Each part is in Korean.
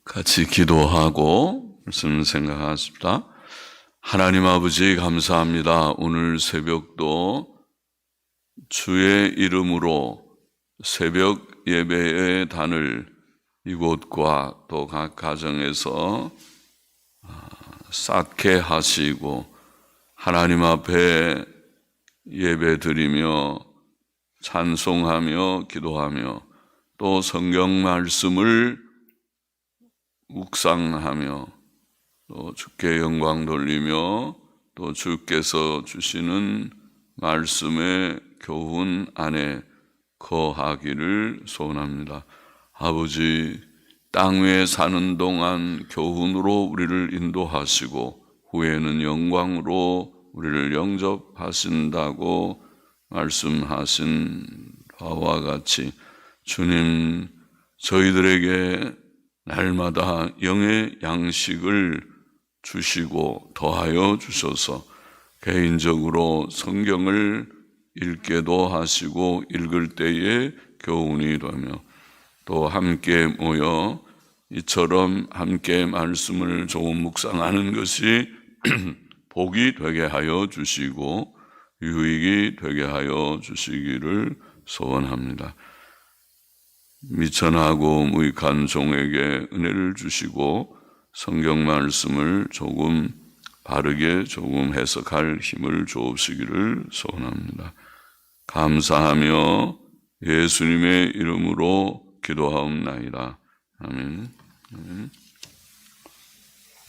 같이 기도하고 말씀 생각하십시다. 하나님 아버지 감사합니다. 오늘 새벽도 주의 이름으로 새벽 예배의 단을 이곳과 또 각 가정에서 쌓게 하시고 하나님 앞에 예배 드리며 찬송하며 기도하며 또 성경 말씀을 묵상하며 또 주께 영광 돌리며 또 주께서 주시는 말씀의 교훈 안에 거하기를 소원합니다. 아버지, 땅 위에 사는 동안 교훈으로 우리를 인도하시고 후에는 영광으로 우리를 영접하신다고 말씀하신 바와 같이 주님, 저희들에게 날마다 영의 양식을 주시고 더하여 주셔서 개인적으로 성경을 읽게도 하시고 읽을 때에 교훈이 되며 또 함께 모여 이처럼 함께 말씀을 조금 묵상하는 것이 복이 되게 하여 주시고 유익이 되게 하여 주시기를 소원합니다. 미천하고 무익한 종에게 은혜를 주시고 성경 말씀을 조금 바르게 조금 해석할 힘을 주옵시기를 소원합니다. 감사하며 예수님의 이름으로 기도하옵나이다. 아멘.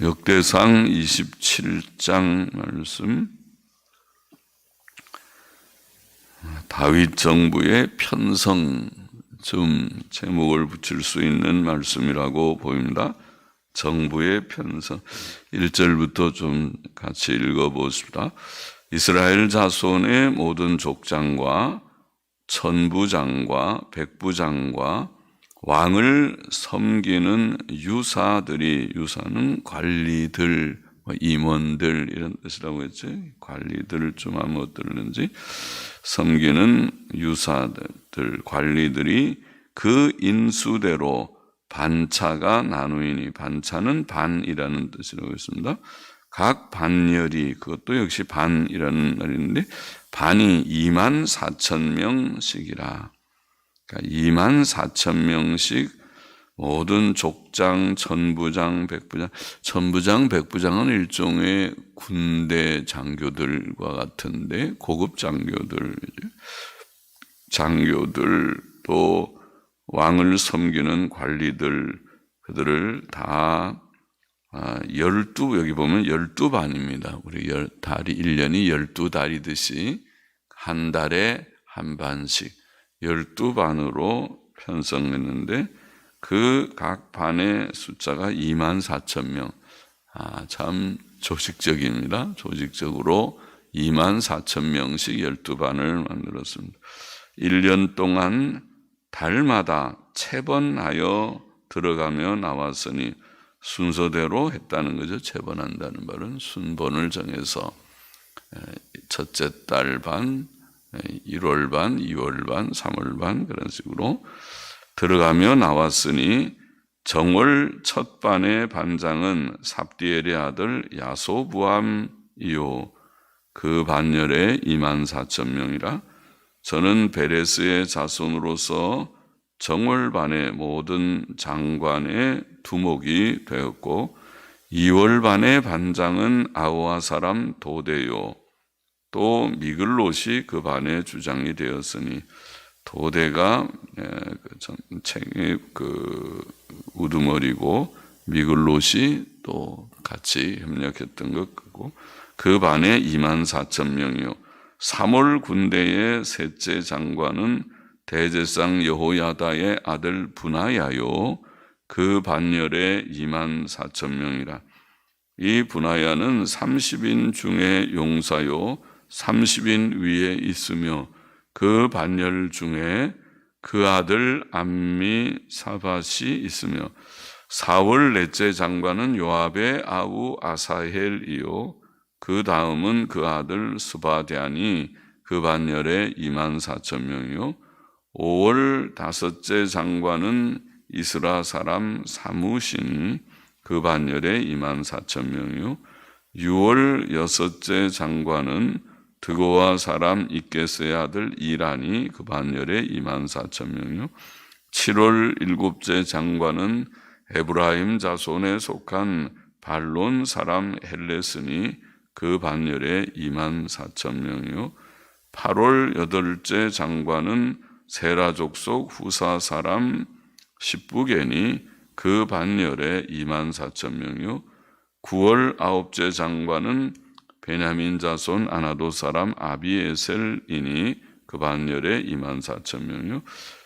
역대상 27장 말씀, 다윗 정부의 편성 좀 제목을 붙일 수 있는 말씀이라고 보입니다. 정부의 편성 1절부터 좀 같이 읽어보십시다. 이스라엘 자손의 모든 족장과 천부장과 백부장과 왕을 섬기는 유사들이, 유사는 관리들, 임원들 이런 뜻이라고 했죠. 관리들 좀 아무 들는지 섬기는 유사들, 관리들이 그 인수대로 반차가 나누이니, 반차는 반이라는 뜻이라고 했습니다. 각 반열이, 그것도 역시 반이라는 말인데 반이 24,000명씩이라. 그러니까 24,000명씩 모든 족장, 천부장, 백부장, 천부장, 백부장은 일종의 군대 장교들과 같은데 고급 장교들, 또 왕을 섬기는 관리들, 그들을 다 12, 여기 보면 12반입니다. 우리 달이 1년이 12달이듯이 한 달에 한 반씩 12반으로 편성했는데 그 각 반의 숫자가 24,000명. 참 조직적입니다. 조직적으로 24,000명씩 12반을 만들었습니다. 1년 동안 달마다 체번하여 들어가며 나왔으니 순서대로 했다는 거죠. 체번한다는 말은 순번을 정해서 첫째 달 반, 1월 반, 2월 반, 3월 반 그런 식으로 들어가며 나왔으니 정월 첫 반의 반장은 삽디엘의 아들 야소부암이요 그 반열에 24,000명이라. 저는 베레스의 자손으로서 정월 반의 모든 장관의 두목이 되었고 2월 반의 반장은 아우아 사람 도데요 또 미글롯이 그 반의 주장이 되었으니 도데가 그 우두머리고 미글롯이 또 같이 협력했던 것 같고 그 반에 24,000명이요 3월 군대의 셋째 장관은 대제상 여호야다의 아들 분하야요 그 반열에 24,000명이라. 이 분하야는 30인 중에 용사요 30인 위에 있으며 그 반열 중에 그 아들 암미 사밧이 있으며 4월 넷째 장관은 요압의 아우 아사헬이요 그 다음은 그 아들 스바디안이 그 반열에 24,000명이요 5월 다섯째 장관은 이스라 사람 사무신이 그 반열에 24,000명이요 6월 여섯째 장관은 드고와 사람 이게스의 아들 이란이 그 반열에 24,000명이요 7월 일곱째 장관은 에브라임 자손에 속한 발론 사람 헬레스니 그 반열에 24,000명이요 8월 여덟째 장관은 세라 족속 후사 사람 십부겐이 그 반열에 24,000명이요 9월 아홉째 장관은 베냐민 자손 아나도 사람 아비에셀이니 그 반열에 24,000명이요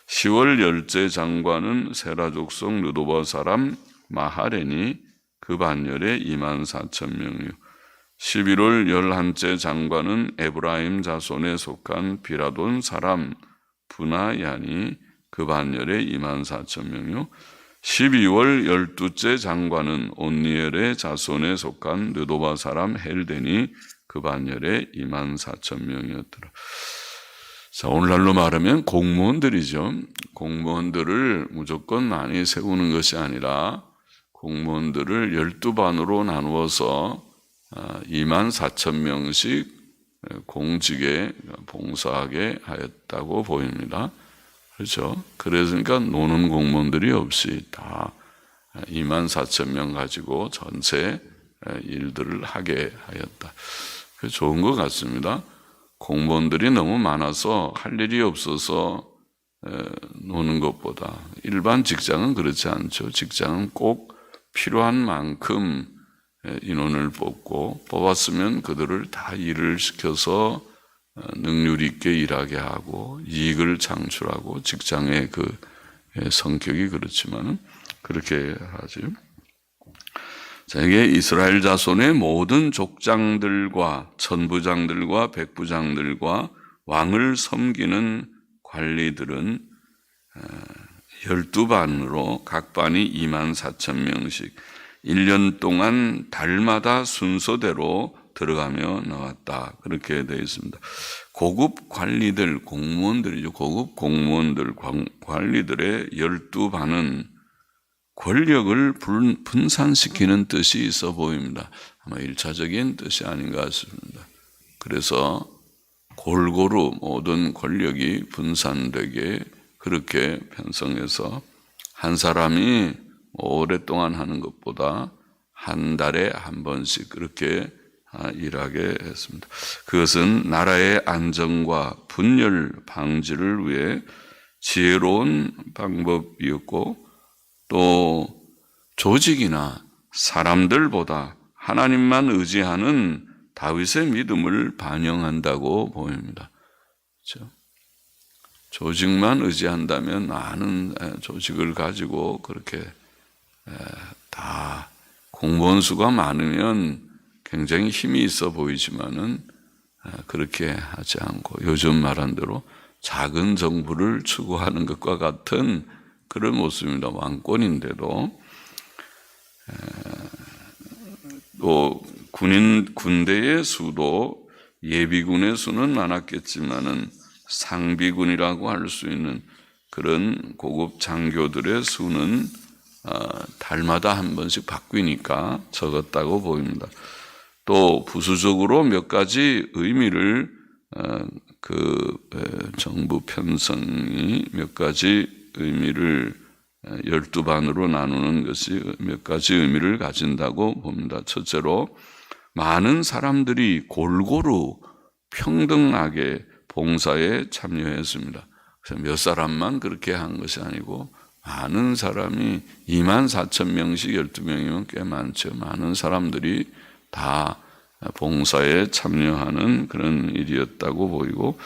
10월 열째 장관은 세라 족속 느도바 사람 마하레니 그 반열에 24,000명이요 11월 열한째 장관은 에브라임 자손에 속한 비라돈 사람 분하야니 그 반열에 24,000명이요 12월 열두째 장관은 온니엘의 자손에 속한 느도바 사람 헬덴이 그 반열에 24,000명이었더라. 자, 오늘날로 말하면 공무원들이죠. 공무원들을 무조건 많이 세우는 것이 아니라 공무원들을 12반으로 나누어서 24,000명씩 공직에 봉사하게 하였다고 보입니다. 그렇죠? 그러니까 노는 공무원들이 없이 다 24,000명 가지고 전체 일들을 하게 하였다. 좋은 것 같습니다. 공무원들이 너무 많아서 할 일이 없어서 노는 것보다 일반 직장은 그렇지 않죠. 직장은 꼭 필요한 만큼 인원을 뽑았으면 그들을 다 일을 시켜서 능률 있게 일하게 하고 이익을 창출하고 직장의 그 성격이 그렇지만 그렇게 하죠. 자, 이게 이스라엘 자손의 모든 족장들과 천부장들과 백부장들과 왕을 섬기는 관리들은 12반으로 각 반이 24,000명씩 1년 동안 달마다 순서대로 들어가며 나왔다. 그렇게 되어 있습니다. 고급 관리들, 공무원들이죠. 고급 공무원들, 관리들의 12반은 권력을 분산시키는 뜻이 있어 보입니다. 아마 1차적인 뜻이 아닌가 싶습니다. 그래서 골고루 모든 권력이 분산되게 그렇게 편성해서 한 사람이 오랫동안 하는 것보다 한 달에 한 번씩 그렇게 일하게 했습니다. 그것은 나라의 안정과 분열 방지를 위해 지혜로운 방법이었고 또 조직이나 사람들보다 하나님만 의지하는 다윗의 믿음을 반영한다고 보입니다. 그렇죠? 조직만 의지한다면 많은 조직을 가지고 그렇게 다 공무원 수가 많으면 굉장히 힘이 있어 보이지만은 그렇게 하지 않고 요즘 말한 대로 작은 정부를 추구하는 것과 같은 그런 모습입니다. 왕권인데도 또 군대의 수도 예비군의 수는 많았겠지만은 상비군이라고 할 수 있는 그런 고급 장교들의 수는 달마다 한 번씩 바뀌니까 적었다고 보입니다. 또 부수적으로 몇 가지 의미를 정부 편성이 몇 가지 의미를 12반으로 나누는 것이 몇 가지 의미를 가진다고 봅니다. 첫째로 많은 사람들이 골고루 평등하게 봉사에 참여했습니다. 그래서 몇 사람만 그렇게 한 것이 아니고 많은 사람이 24,000명씩 12명이면 꽤 많죠. 많은 사람들이 다 봉사에 참여하는 그런 일이었다고 보이고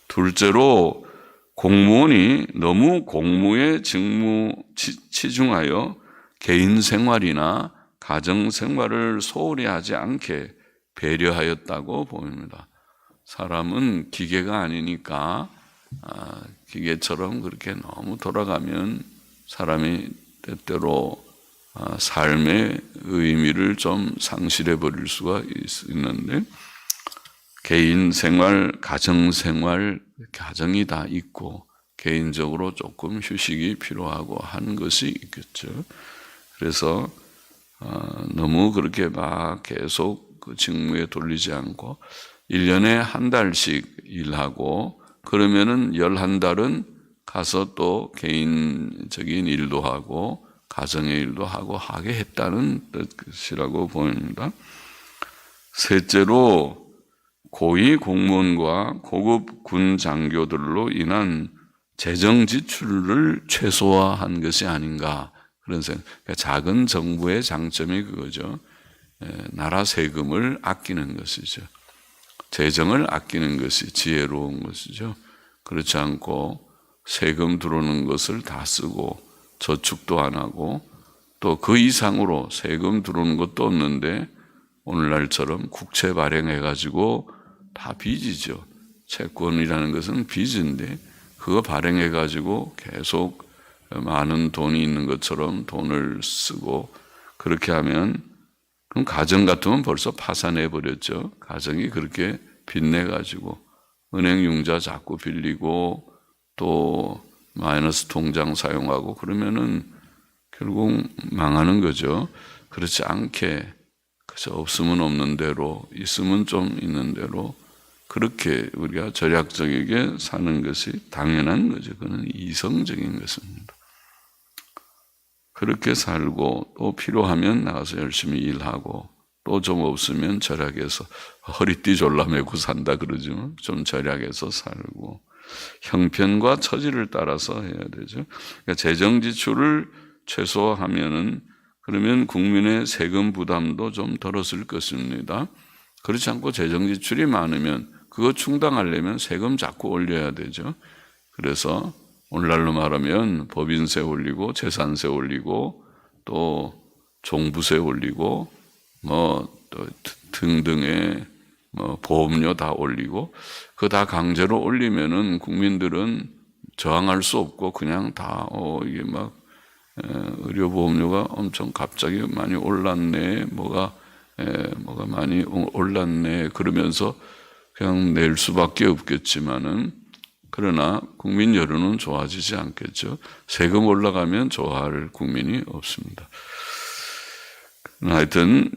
둘째로 공무원이 너무 공무에 치중하여 개인 생활이나 가정 생활을 소홀히 하지 않게 배려하였다고 보입니다. 사람은 기계가 아니니까 기계처럼 그렇게 너무 돌아가면 사람이 때때로 삶의 의미를 좀 상실해 버릴 수가 있는데 개인 생활, 가정 생활, 가정이 다 있고 개인적으로 조금 휴식이 필요하고 한 것이 있겠죠. 그래서 너무 그렇게 막 계속 그 직무에 돌리지 않고 1년에 한 달씩 일하고 그러면은 11달은 가서 또 개인적인 일도 하고 가정의 일도 하고 하게 했다는 뜻이라고 보입니다. 셋째로 고위 공무원과 고급 군 장교들로 인한 재정 지출을 최소화한 것이 아닌가 그런 생각. 그러니까 작은 정부의 장점이 그거죠. 나라 세금을 아끼는 것이죠. 재정을 아끼는 것이 지혜로운 것이죠. 그렇지 않고 세금 들어오는 것을 다 쓰고 저축도 안 하고 또 그 이상으로 세금 들어오는 것도 없는데 오늘날처럼 국채 발행해가지고 다 빚이죠. 채권이라는 것은 빚인데 그거 발행해가지고 계속 많은 돈이 있는 것처럼 돈을 쓰고 그렇게 하면 그럼 가정 같으면 벌써 파산해버렸죠. 가정이 그렇게 빚내가지고 은행 융자 자꾸 빌리고 또 마이너스 통장 사용하고 그러면은 결국 망하는 거죠. 그렇지 않게 그저 없으면 없는 대로 있으면 좀 있는 대로 그렇게 우리가 절약적이게 사는 것이 당연한 거죠. 그건 이성적인 것입니다. 그렇게 살고 또 필요하면 나가서 열심히 일하고 또 좀 없으면 절약해서 허리띠 졸라매고 산다 그러죠. 좀 절약해서 살고 형편과 처지를 따라서 해야 되죠. 그러니까 재정 지출을 최소화하면은 그러면 국민의 세금 부담도 좀 덜었을 것입니다. 그렇지 않고 재정 지출이 많으면 그거 충당하려면 세금 자꾸 올려야 되죠. 그래서 오늘날로 말하면 법인세 올리고 재산세 올리고 또 종부세 올리고 또 등등의 보험료 다 올리고 그거 다 강제로 올리면은 국민들은 저항할 수 없고 그냥 다 이게 막 의료보험료가 엄청 갑자기 많이 올랐네 뭐가 많이 올랐네 그러면서 그냥 낼 수밖에 없겠지만은 그러나 국민 여론은 좋아지지 않겠죠. 세금 올라가면 좋아할 국민이 없습니다. 하여튼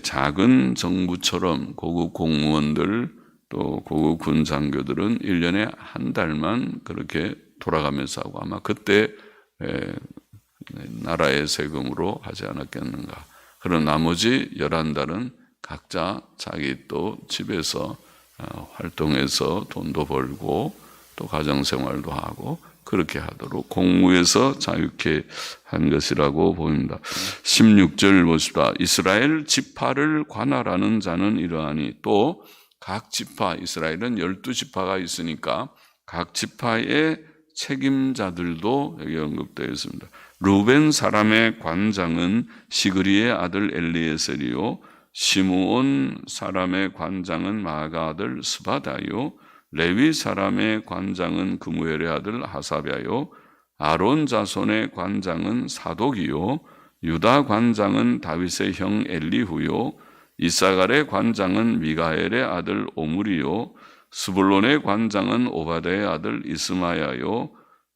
작은 정부처럼 고급 공무원들 또 고급 군 장교들은 1년에 한 달만 그렇게 돌아가면서 하고 아마 그때 나라의 세금으로 하지 않았겠는가. 그런 나머지 11달은 각자 자기 또 집에서 활동해서 돈도 벌고 또 가정생활도 하고 그렇게 하도록 공무에서 자유케 한 것이라고 보입니다. 16절 보십시다. 이스라엘 지파를 관할하는 자는 이러하니 또 각 지파 이스라엘은 12지파가 있으니까 각 지파의 책임자들도 여기 언급되어 있습니다. 루벤 사람의 관장은 시그리의 아들 엘리에셀이요 시므온 사람의 관장은 마가 아들 스바다요 레위 사람의 관장은 그무엘의 아들 하사랴요 아론 자손의 관장은 사독이요 유다 관장은 다윗의 형 엘리후요 이사갈의 관장은 미가엘의 아들 오므리요 스불론의 관장은 오바데의 아들 이스마야요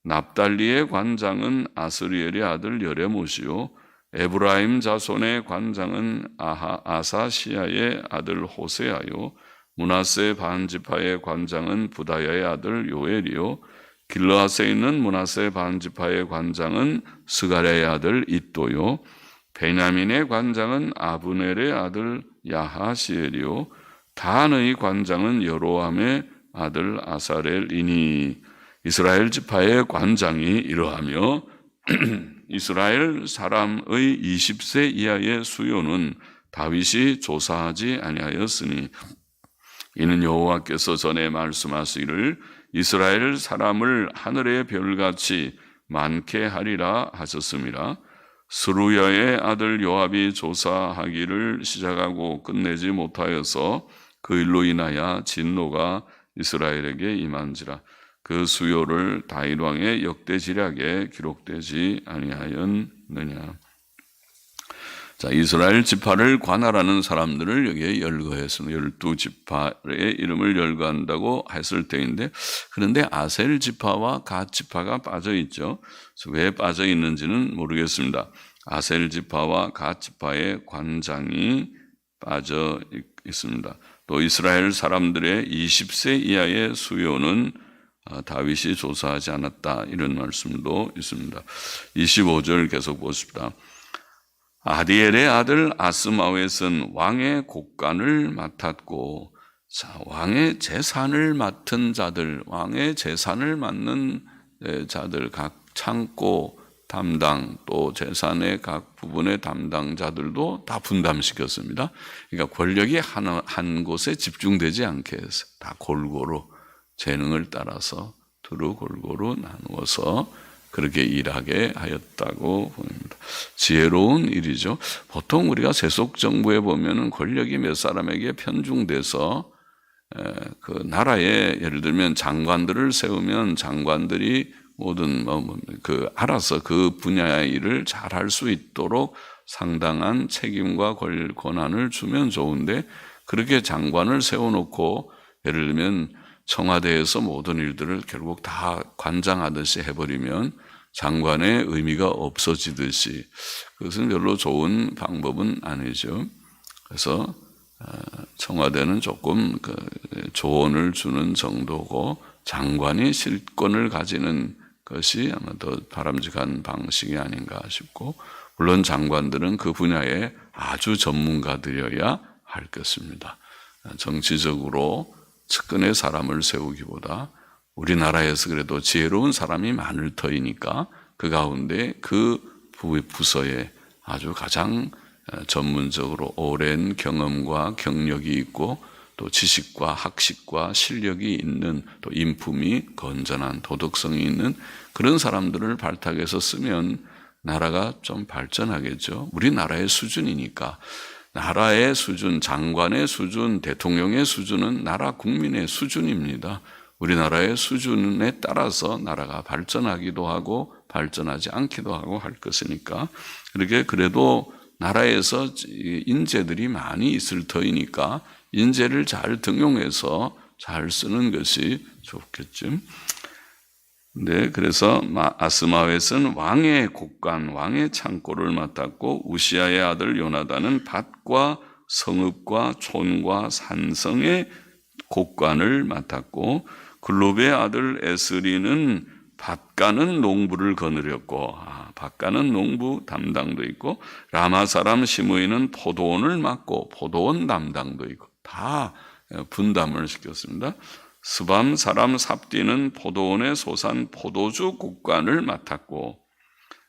납달리의 관장은 아스리엘의 아들 여레못이요 에브라임 자손의 관장은 아사시아의 아들 호세아요 므낫세 반지파의 관장은 부다야의 아들 요엘이요 길르앗에 있는 므낫세 반지파의 관장은 스가랴의 아들 잇도요 베냐민의 관장은 아브넬의 아들 야하시엘이요 단의 관장은 여로함의 아들 아사렐이니 이스라엘 지파의 관장이 이러하며 이스라엘 사람의 20세 이하의 수요는 다윗이 조사하지 아니하였으니 이는 여호와께서 전에 말씀하시기를 이스라엘 사람을 하늘의 별같이 많게 하리라 하셨습니다. 스루야의 아들 요압이 조사하기를 시작하고 끝내지 못하여서 그 일로 인하여 진노가 이스라엘에게 임한지라. 그 수요를 다윗 왕의 역대 지략에 기록되지 아니하였느냐. 자, 이스라엘 지파를 관할하는 사람들을 여기에 열거했습니다. 12지파의 이름을 열거한다고 했을 때인데, 그런데 아셀 지파와 갓 지파가 빠져 있죠. 그래서 왜 빠져 있는지는 모르겠습니다. 아셀 지파와 갓 지파의 관장이 빠져 있습니다. 또 이스라엘 사람들의 20세 이하의 수요는 다윗이 조사하지 않았다, 이런 말씀도 있습니다. 25절 계속 보십시다. 아디엘의 아들 아스마웻은 왕의 곡간을 맡았고, 자, 왕의 재산을 맡은 자들, 왕의 재산을 맡는 자들, 각 창고 담당, 또 재산의 각 부분의 담당자들도 다 분담시켰습니다. 그러니까 권력이 한 곳에 집중되지 않게 해서 다 골고루 재능을 따라서 두루 골고루 나누어서 그렇게 일하게 하였다고 보입니다. 지혜로운 일이죠. 보통 우리가 세속 정부에 보면은 권력이 몇 사람에게 편중돼서 그 나라에 예를 들면 장관들을 세우면 장관들이 모든 알아서 그 분야의 일을 잘할 수 있도록 상당한 책임과 권한을 주면 좋은데, 그렇게 장관을 세워놓고 예를 들면 청와대에서 모든 일들을 결국 다 관장하듯이 해버리면 장관의 의미가 없어지듯이, 그것은 별로 좋은 방법은 아니죠. 그래서 청와대는 조금 조언을 주는 정도고, 장관이 실권을 가지는 것이 아마 더 바람직한 방식이 아닌가 싶고, 물론 장관들은 그 분야에 아주 전문가들이어야 할 것입니다. 정치적으로 측근의 사람을 세우기보다 우리나라에서 그래도 지혜로운 사람이 많을 터이니까 그 가운데 그 부서에 아주 가장 전문적으로 오랜 경험과 경력이 있고, 또 지식과 학식과 실력이 있는, 또 인품이 건전한, 도덕성이 있는 그런 사람들을 발탁해서 쓰면 나라가 좀 발전하겠죠. 우리나라의 수준이니까. 나라의 수준, 장관의 수준, 대통령의 수준은 나라 국민의 수준입니다. 우리나라의 수준에 따라서 나라가 발전하기도 하고 발전하지 않기도 하고 할 것이니까, 그렇게 그래도 나라에서 인재들이 많이 있을 터이니까 인재를 잘 등용해서 잘 쓰는 것이 좋겠죠. 네, 그래서 아스마웻은 왕의 곡간, 왕의 창고를 맡았고, 우시아의 아들 요나단은 밭과 성읍과 촌과 산성의 곡간을 맡았고, 글롭의 아들 에스리는 밭가는 농부를 거느렸고, 밭가는 농부 담당도 있고, 라마 사람 시므이는 포도원을 맡고 포도원 담당도 있고, 다 분담을 시켰습니다. 스밤 사람 삽디는 포도원의 소산 포도주 곡간을 맡았고,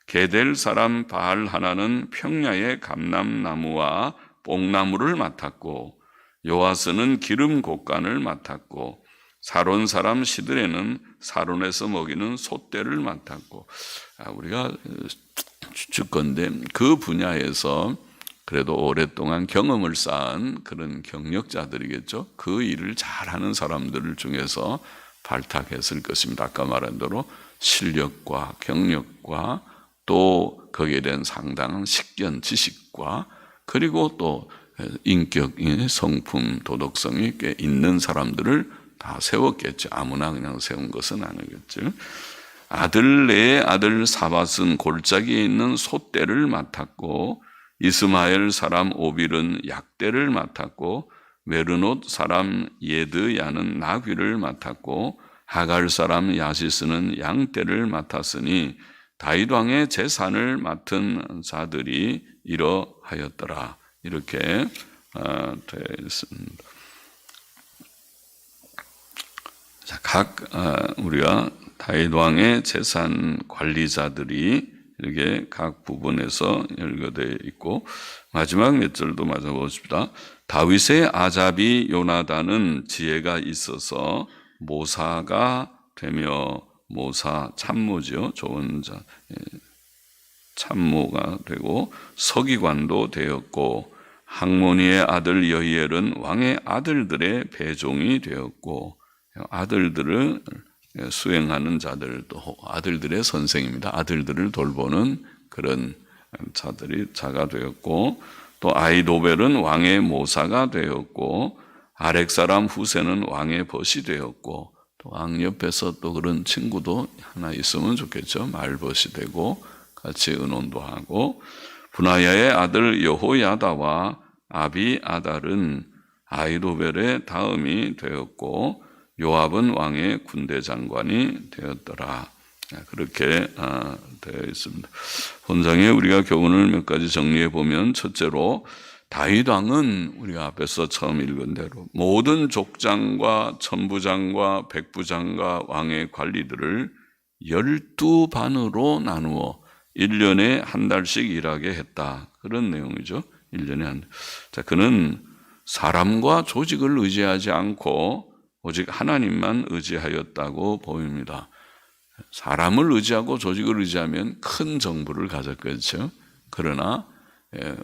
게델 사람 바알 하나는 평야의 감람나무와 뽕나무를 맡았고, 요아스는 기름 곡간을 맡았고, 사론 사람 시드레는 사론에서 먹이는 솥대를 맡았고, 우리가 주건데 그 분야에서 그래도 오랫동안 경험을 쌓은 그런 경력자들이겠죠. 그 일을 잘하는 사람들 중에서 발탁했을 것입니다. 아까 말한 대로 실력과 경력과 또 거기에 대한 상당한 식견, 지식과 그리고 또 인격의 성품, 도덕성이 꽤 있는 사람들을 다 세웠겠죠. 아무나 그냥 세운 것은 아니겠죠. 아들레의 아들 사밧은 골짜기에 있는 솥대를 맡았고, 이스마엘 사람 오빌은 약대를 맡았고, 메르노트 사람 예드야는 나귀를 맡았고, 하갈 사람 야시스는 양떼를 맡았으니 다윗 왕의 재산을 맡은 자들이 이러하였더라. 이렇게 되어 있습니다. 자, 우리가 다윗 왕의 재산 관리자들이 이렇게 각 부분에서 열거되어 있고, 마지막 몇 절도 맞아 보십시다. 다윗의 아잡이 요나단은 지혜가 있어서 모사가 되며, 모사 참모죠. 좋은 자, 참모가 되고 서기관도 되었고, 학모니의 아들 여히엘은 왕의 아들들의 배종이 되었고, 아들들을 수행하는 자들도 아들들의 선생입니다. 아들들을 돌보는 그런 자들이 자가 되었고, 또 아히도벨은 왕의 모사가 되었고, 아렉 사람 후세는 왕의 벗이 되었고, 또 왕 옆에서 또 그런 친구도 하나 있으면 좋겠죠. 말벗이 되고 같이 의논도 하고, 분하야의 아들 여호야다와 아비아달은 아히도벨의 다음이 되었고, 요압은 왕의 군대 장관이 되었더라. 그렇게 되어 있습니다. 본장에 우리가 교훈을 몇 가지 정리해 보면, 첫째로 다윗 왕은 우리가 앞에서 처음 읽은 대로 모든 족장과 천부장과 백부장과 왕의 관리들을 12반으로 나누어 1년에 한 달씩 일하게 했다. 그런 내용이죠. 1년에 한 달. 자, 그는 사람과 조직을 의지하지 않고 오직 하나님만 의지하였다고 보입니다. 사람을 의지하고 조직을 의지하면 큰 정부를 가졌겠죠. 그러나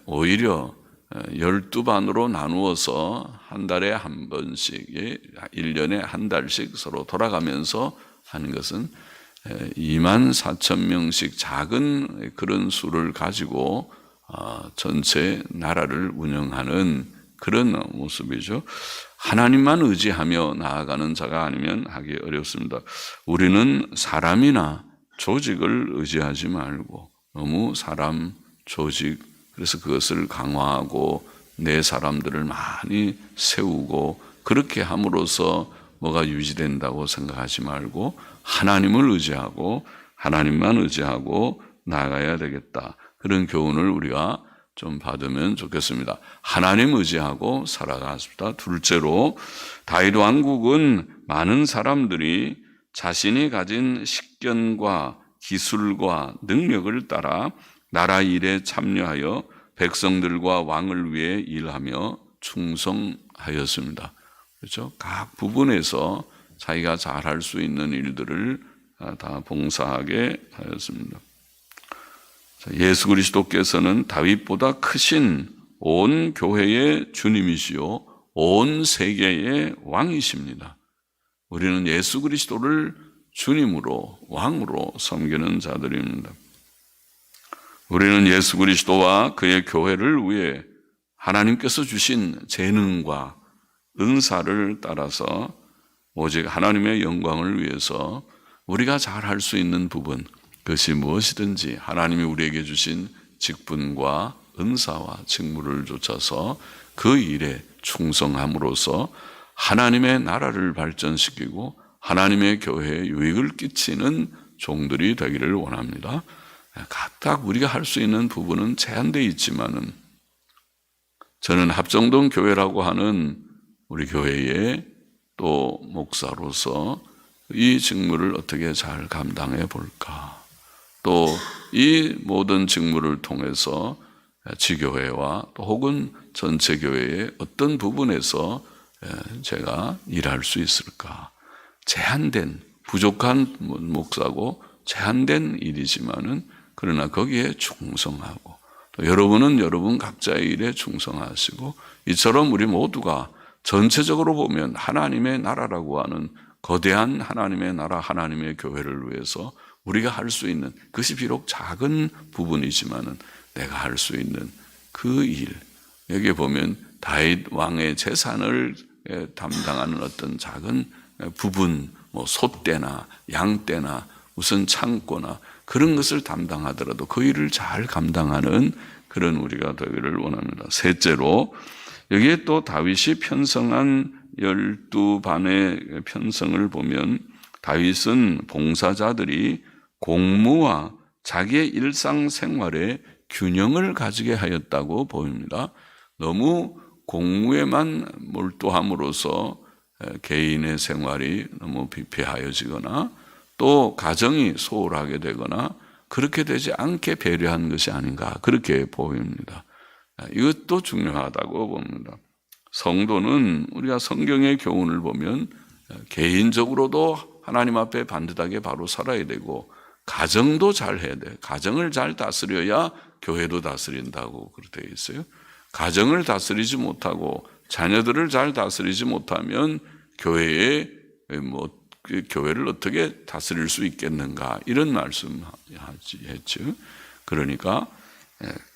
오히려 12반으로 나누어서 한 달에 한 번씩, 1년에 한 달씩 서로 돌아가면서 하는 것은 24,000명씩 작은 그런 수를 가지고 전체 나라를 운영하는 그런 모습이죠. 하나님만 의지하며 나아가는 자가 아니면 하기 어렵습니다. 우리는 사람이나 조직을 의지하지 말고 너무 사람, 조직, 그래서 그것을 강화하고 내 사람들을 많이 세우고 그렇게 함으로써 뭐가 유지된다고 생각하지 말고 하나님을 의지하고 하나님만 의지하고 나아가야 되겠다. 그런 교훈을 우리가 좀 받으면 좋겠습니다. 하나님 의지하고 살아갔습니다. 둘째로 다윗 왕국은 많은 사람들이 자신이 가진 식견과 기술과 능력을 따라 나라 일에 참여하여 백성들과 왕을 위해 일하며 충성하였습니다. 그렇죠? 각 부분에서 자기가 잘할 수 있는 일들을 다 봉사하게 하였습니다. 예수 그리스도께서는 다윗보다 크신 온 교회의 주님이시요 온 세계의 왕이십니다. 우리는 예수 그리스도를 주님으로 왕으로 섬기는 자들입니다. 우리는 예수 그리스도와 그의 교회를 위해 하나님께서 주신 재능과 은사를 따라서 오직 하나님의 영광을 위해서 우리가 잘할 수 있는 부분, 그것이 무엇이든지 하나님이 우리에게 주신 직분과 은사와 직무를 좇아서 그 일에 충성함으로써 하나님의 나라를 발전시키고 하나님의 교회에 유익을 끼치는 종들이 되기를 원합니다. 각각 우리가 할 수 있는 부분은 제한되어 있지만은 저는 합정동 교회라고 하는 우리 교회의 또 목사로서 이 직무를 어떻게 잘 감당해 볼까? 또 이 모든 직무를 통해서 지교회와 또 혹은 전체 교회의 어떤 부분에서 제가 일할 수 있을까? 제한된, 부족한 목사고 제한된 일이지만은 그러나 거기에 충성하고 또 여러분은 여러분 각자의 일에 충성하시고 이처럼 우리 모두가 전체적으로 보면 하나님의 나라라고 하는 거대한 하나님의 나라, 하나님의 교회를 위해서 우리가 할 수 있는 그것이 비록 작은 부분이지만은 내가 할 수 있는 그 일, 여기에 보면 다윗 왕의 재산을 담당하는 어떤 작은 부분, 뭐 소떼나 양떼나 무슨 창고나 그런 것을 담당하더라도 그 일을 잘 감당하는 그런 우리가 되기를 원합니다. 셋째로 여기에 또 다윗이 편성한 12반의 편성을 보면 다윗은 봉사자들이 공무와 자기의 일상생활에 균형을 가지게 하였다고 보입니다. 너무 공무에만 몰두함으로써 개인의 생활이 너무 비폐하여지거나 또 가정이 소홀하게 되거나 그렇게 되지 않게 배려한 것이 아닌가 그렇게 보입니다. 이것도 중요하다고 봅니다. 성도는 우리가 성경의 교훈을 보면 개인적으로도 하나님 앞에 반듯하게 바로 살아야 되고 가정도 잘 해야 돼요. 가정을 잘 다스려야 교회도 다스린다고 그렇게 되어 있어요. 가정을 다스리지 못하고 자녀들을 잘 다스리지 못하면 교회를 어떻게 다스릴 수 있겠는가 이런 말씀했죠. 그러니까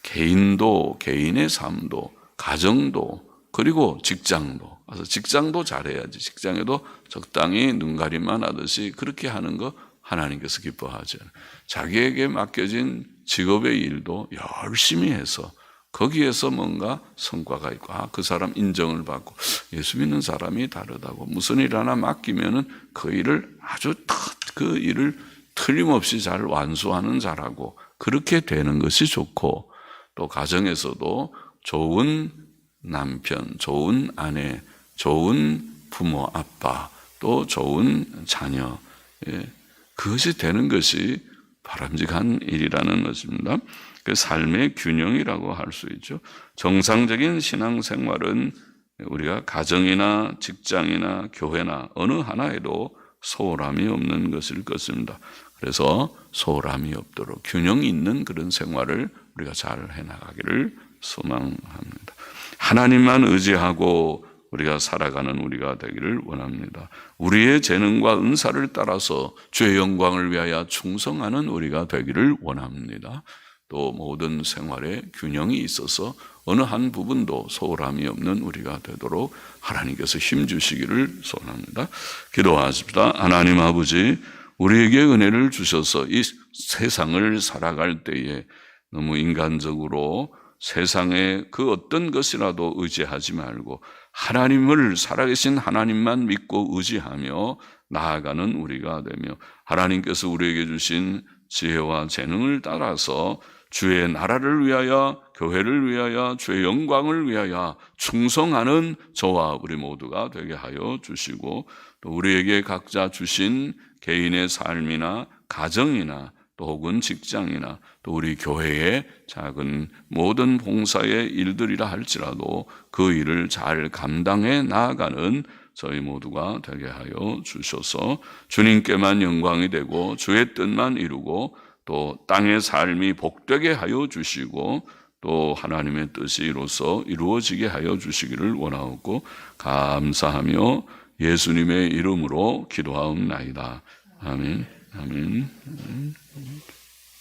개인도, 개인의 삶도, 가정도, 그리고 직장도. 그래서 직장도 잘해야지. 직장에도 적당히 눈가림만 하듯이 그렇게 하는 거 하나님께서 기뻐하죠. 자기에게 맡겨진 직업의 일도 열심히 해서 거기에서 뭔가 성과가 있고, 그 사람 인정을 받고, 예수 믿는 사람이 다르다고 무슨 일 하나 맡기면은 그 일을 아주 그 일을 틀림없이 잘 완수하는 자라고, 그렇게 되는 것이 좋고, 또 가정에서도 좋은 남편, 좋은 아내, 좋은 부모, 아빠, 또 좋은 자녀, 그것이 되는 것이 바람직한 일이라는 것입니다. 그 삶의 균형이라고 할 수 있죠. 정상적인 신앙생활은 우리가 가정이나 직장이나 교회나 어느 하나에도 소홀함이 없는 것일 것입니다. 그래서 소홀함이 없도록 균형 있는 그런 생활을 우리가 잘 해나가기를 소망합니다. 하나님만 의지하고 우리가 살아가는 우리가 되기를 원합니다. 우리의 재능과 은사를 따라서 주의 영광을 위하여 충성하는 우리가 되기를 원합니다. 또 모든 생활에 균형이 있어서 어느 한 부분도 소홀함이 없는 우리가 되도록 하나님께서 힘주시기를 소원합니다. 기도하십시다. 하나님 아버지, 우리에게 은혜를 주셔서 이 세상을 살아갈 때에 너무 인간적으로 세상의 그 어떤 것이라도 의지하지 말고 하나님을, 살아계신 하나님만 믿고 의지하며 나아가는 우리가 되며, 하나님께서 우리에게 주신 지혜와 재능을 따라서 주의 나라를 위하여, 교회를 위하여, 주의 영광을 위하여 충성하는 저와 우리 모두가 되게 하여 주시고, 또 우리에게 각자 주신 개인의 삶이나 가정이나 또 혹은 직장이나 또 우리 교회의 작은 모든 봉사의 일들이라 할지라도 그 일을 잘 감당해 나아가는 저희 모두가 되게 하여 주셔서 주님께만 영광이 되고 주의 뜻만 이루고 또 땅의 삶이 복되게 하여 주시고 또 하나님의 뜻이 이로써 이루어지게 하여 주시기를 원하옵고 감사하며 예수님의 이름으로 기도하옵나이다. 아멘. 아멘.